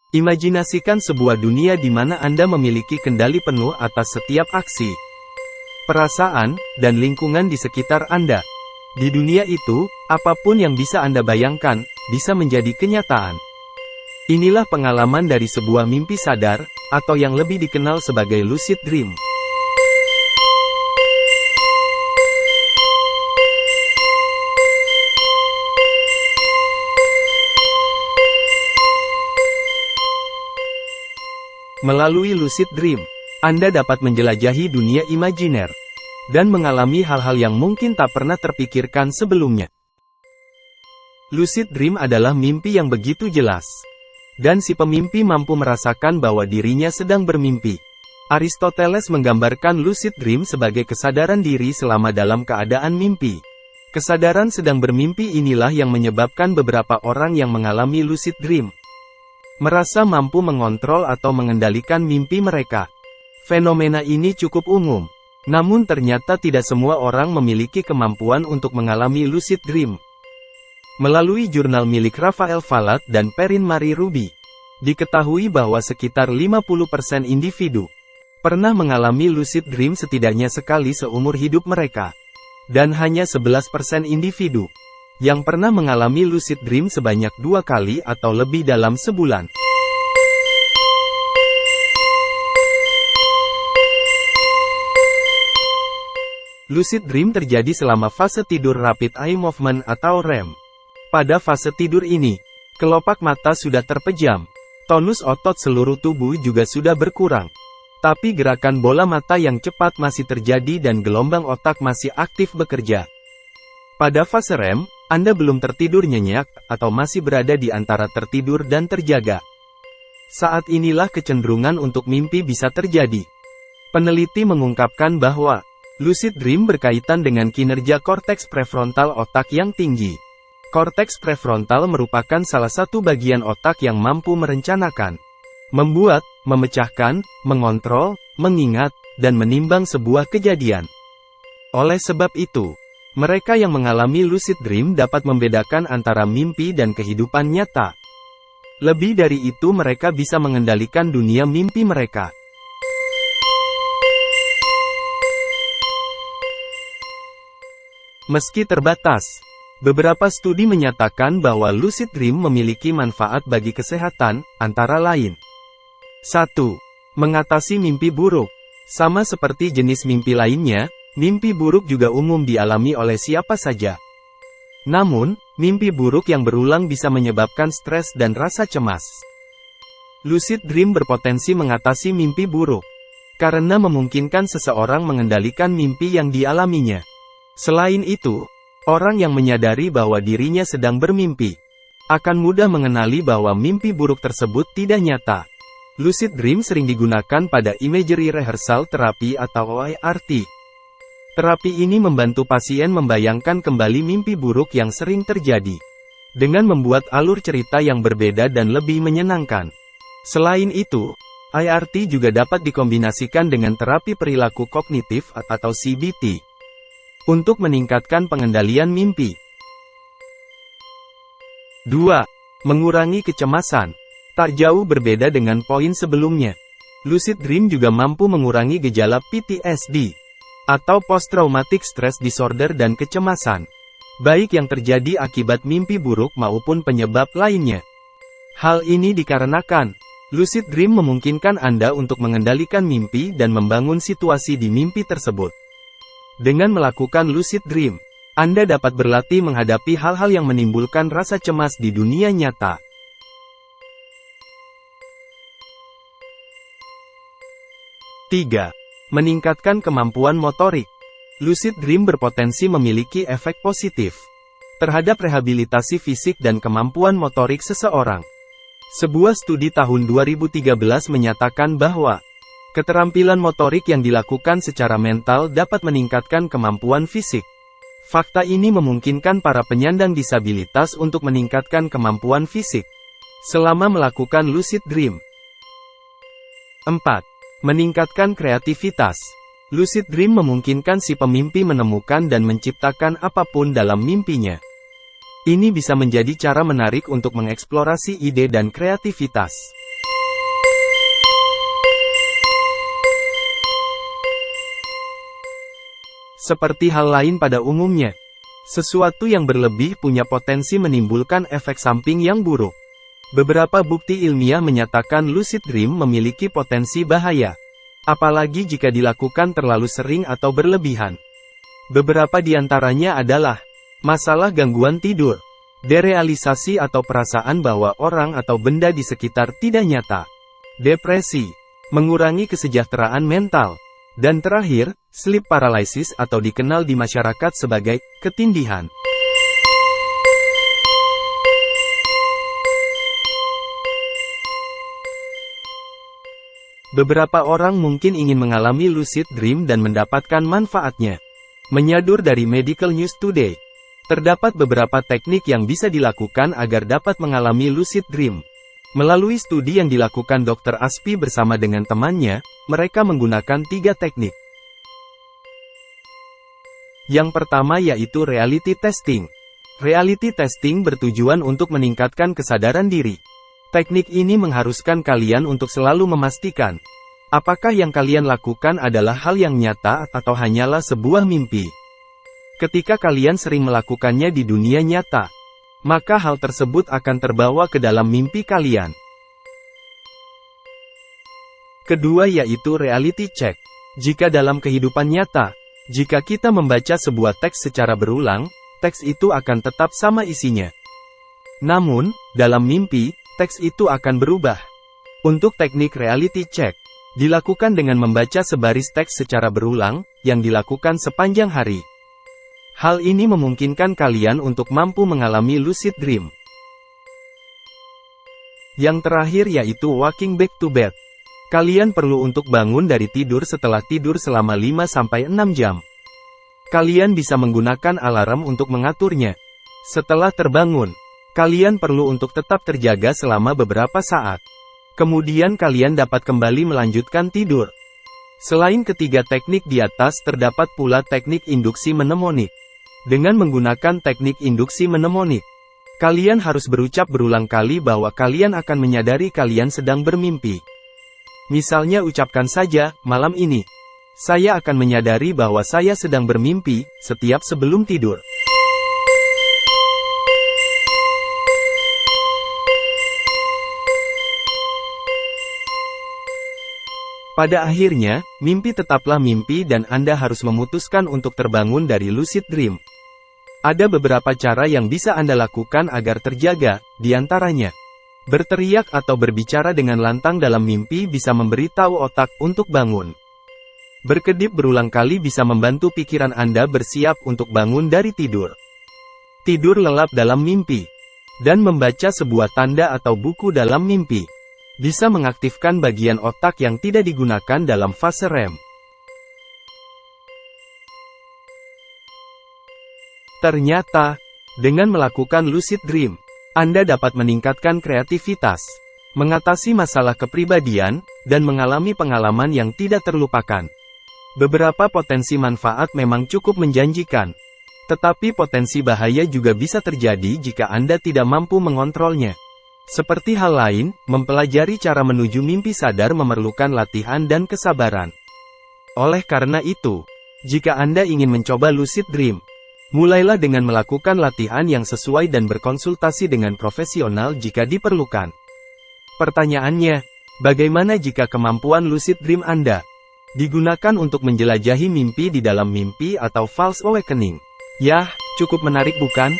Imajinasikan sebuah dunia di mana Anda memiliki kendali penuh atas setiap aksi, perasaan, dan lingkungan di sekitar Anda. Di dunia itu, apapun yang bisa Anda bayangkan, bisa menjadi kenyataan. Inilah pengalaman dari sebuah mimpi sadar, atau yang lebih dikenal sebagai lucid dream. Melalui lucid dream, Anda dapat menjelajahi dunia imajiner dan mengalami hal-hal yang mungkin tak pernah terpikirkan sebelumnya. Lucid dream adalah mimpi yang begitu jelas, dan si pemimpi mampu merasakan bahwa dirinya sedang bermimpi. Aristoteles menggambarkan lucid dream sebagai kesadaran diri selama dalam keadaan mimpi. Kesadaran sedang bermimpi inilah yang menyebabkan beberapa orang yang mengalami lucid dream merasa mampu mengontrol atau mengendalikan mimpi mereka. Fenomena ini cukup umum, namun ternyata tidak semua orang memiliki kemampuan untuk mengalami lucid dream. Melalui jurnal milik Raphael Valat dan Perrin Marie Ruby, diketahui bahwa sekitar 50% individu pernah mengalami lucid dream setidaknya sekali seumur hidup mereka, dan hanya 11% individu yang pernah mengalami lucid dream sebanyak 2 kali atau lebih dalam sebulan. Lucid dream terjadi selama fase tidur rapid eye movement atau REM. Pada fase tidur ini, kelopak mata sudah terpejam, tonus otot seluruh tubuh juga sudah berkurang. Tapi gerakan bola mata yang cepat masih terjadi dan gelombang otak masih aktif bekerja. Pada fase REM, Anda belum tertidur nyenyak, atau masih berada di antara tertidur dan terjaga. Saat inilah kecenderungan untuk mimpi bisa terjadi. Peneliti mengungkapkan bahwa lucid dream berkaitan dengan kinerja korteks prefrontal otak yang tinggi. Korteks prefrontal merupakan salah satu bagian otak yang mampu merencanakan, membuat, memecahkan, mengontrol, mengingat, dan menimbang sebuah kejadian. Oleh sebab itu, mereka yang mengalami lucid dream dapat membedakan antara mimpi dan kehidupan nyata. Lebih dari itu, mereka bisa mengendalikan dunia mimpi mereka. Meski terbatas, beberapa studi menyatakan bahwa lucid dream memiliki manfaat bagi kesehatan, antara lain: 1. Mengatasi mimpi buruk. Sama seperti jenis mimpi lainnya, mimpi buruk juga umum dialami oleh siapa saja. Namun, mimpi buruk yang berulang bisa menyebabkan stres dan rasa cemas. Lucid dream berpotensi mengatasi mimpi buruk, karena memungkinkan seseorang mengendalikan mimpi yang dialaminya. Selain itu, orang yang menyadari bahwa dirinya sedang bermimpi akan mudah mengenali bahwa mimpi buruk tersebut tidak nyata. Lucid dream sering digunakan pada imagery rehearsal terapi atau IRT. Terapi ini membantu pasien membayangkan kembali mimpi buruk yang sering terjadi, dengan membuat alur cerita yang berbeda dan lebih menyenangkan. Selain itu, IRT juga dapat dikombinasikan dengan terapi perilaku kognitif atau CBT, untuk meningkatkan pengendalian mimpi. 2. Mengurangi kecemasan. Tak jauh berbeda dengan poin sebelumnya, lucid dream juga mampu mengurangi gejala PTSD, atau Post-Traumatic Stress Disorder dan kecemasan, baik yang terjadi akibat mimpi buruk maupun penyebab lainnya. Hal ini dikarenakan lucid dream memungkinkan Anda untuk mengendalikan mimpi dan membangun situasi di mimpi tersebut. Dengan melakukan lucid dream, Anda dapat berlatih menghadapi hal-hal yang menimbulkan rasa cemas di dunia nyata. 3. Meningkatkan kemampuan motorik. Lucid dream berpotensi memiliki efek positif terhadap rehabilitasi fisik dan kemampuan motorik seseorang. Sebuah studi tahun 2013 menyatakan bahwa keterampilan motorik yang dilakukan secara mental dapat meningkatkan kemampuan fisik. Fakta ini memungkinkan para penyandang disabilitas untuk meningkatkan kemampuan fisik selama melakukan lucid dream. 4. Meningkatkan kreativitas. Lucid dream memungkinkan si pemimpi menemukan dan menciptakan apapun dalam mimpinya. Ini bisa menjadi cara menarik untuk mengeksplorasi ide dan kreativitas. Seperti hal lain pada umumnya, sesuatu yang berlebih punya potensi menimbulkan efek samping yang buruk. Beberapa bukti ilmiah menyatakan lucid dream memiliki potensi bahaya, apalagi jika dilakukan terlalu sering atau berlebihan. Beberapa di antaranya adalah masalah gangguan tidur, derealisasi atau perasaan bahwa orang atau benda di sekitar tidak nyata, depresi, mengurangi kesejahteraan mental, dan terakhir, sleep paralysis atau dikenal di masyarakat sebagai ketindihan. Beberapa orang mungkin ingin mengalami lucid dream dan mendapatkan manfaatnya. Menyadur dari Medical News Today, terdapat beberapa teknik yang bisa dilakukan agar dapat mengalami lucid dream. Melalui studi yang dilakukan Dr. Aspi bersama dengan temannya, mereka menggunakan 3 teknik. Yang pertama yaitu reality testing. Reality testing bertujuan untuk meningkatkan kesadaran diri. Teknik ini mengharuskan kalian untuk selalu memastikan, apakah yang kalian lakukan adalah hal yang nyata atau hanyalah sebuah mimpi. Ketika kalian sering melakukannya di dunia nyata, maka hal tersebut akan terbawa ke dalam mimpi kalian. Kedua yaitu reality check. Jika dalam kehidupan nyata, jika kita membaca sebuah teks secara berulang, teks itu akan tetap sama isinya. Namun, dalam mimpi, teks itu akan berubah. Untuk teknik reality check, dilakukan dengan membaca sebaris teks secara berulang, yang dilakukan sepanjang hari. Hal ini memungkinkan kalian untuk mampu mengalami lucid dream. Yang terakhir yaitu walking back to bed. Kalian perlu untuk bangun dari tidur setelah tidur selama 5-6 jam. Kalian bisa menggunakan alarm untuk mengaturnya. Setelah terbangun, kalian perlu untuk tetap terjaga selama beberapa saat. Kemudian kalian dapat kembali melanjutkan tidur. Selain ketiga teknik di atas terdapat pula teknik induksi mnemonik. Dengan menggunakan teknik induksi mnemonik, kalian harus berucap berulang kali bahwa kalian akan menyadari kalian sedang bermimpi. Misalnya ucapkan saja, malam ini, saya akan menyadari bahwa saya sedang bermimpi, setiap sebelum tidur. Pada akhirnya, mimpi tetaplah mimpi dan Anda harus memutuskan untuk terbangun dari lucid dream. Ada beberapa cara yang bisa Anda lakukan agar terjaga, di antaranya, berteriak atau berbicara dengan lantang dalam mimpi bisa memberitahu otak untuk bangun. Berkedip berulang kali bisa membantu pikiran Anda bersiap untuk bangun dari tidur. Tidur lelap dalam mimpi. Dan membaca sebuah tanda atau buku dalam mimpi bisa mengaktifkan bagian otak yang tidak digunakan dalam fase REM. Ternyata, dengan melakukan lucid dream, Anda dapat meningkatkan kreativitas, mengatasi masalah kepribadian, dan mengalami pengalaman yang tidak terlupakan. Beberapa potensi manfaat memang cukup menjanjikan, tetapi potensi bahaya juga bisa terjadi jika Anda tidak mampu mengontrolnya. Seperti hal lain, mempelajari cara menuju mimpi sadar memerlukan latihan dan kesabaran. Oleh karena itu, jika Anda ingin mencoba lucid dream, mulailah dengan melakukan latihan yang sesuai dan berkonsultasi dengan profesional jika diperlukan. Pertanyaannya, bagaimana jika kemampuan lucid dream Anda digunakan untuk menjelajahi mimpi di dalam mimpi atau false awakening? Yah, cukup menarik bukan?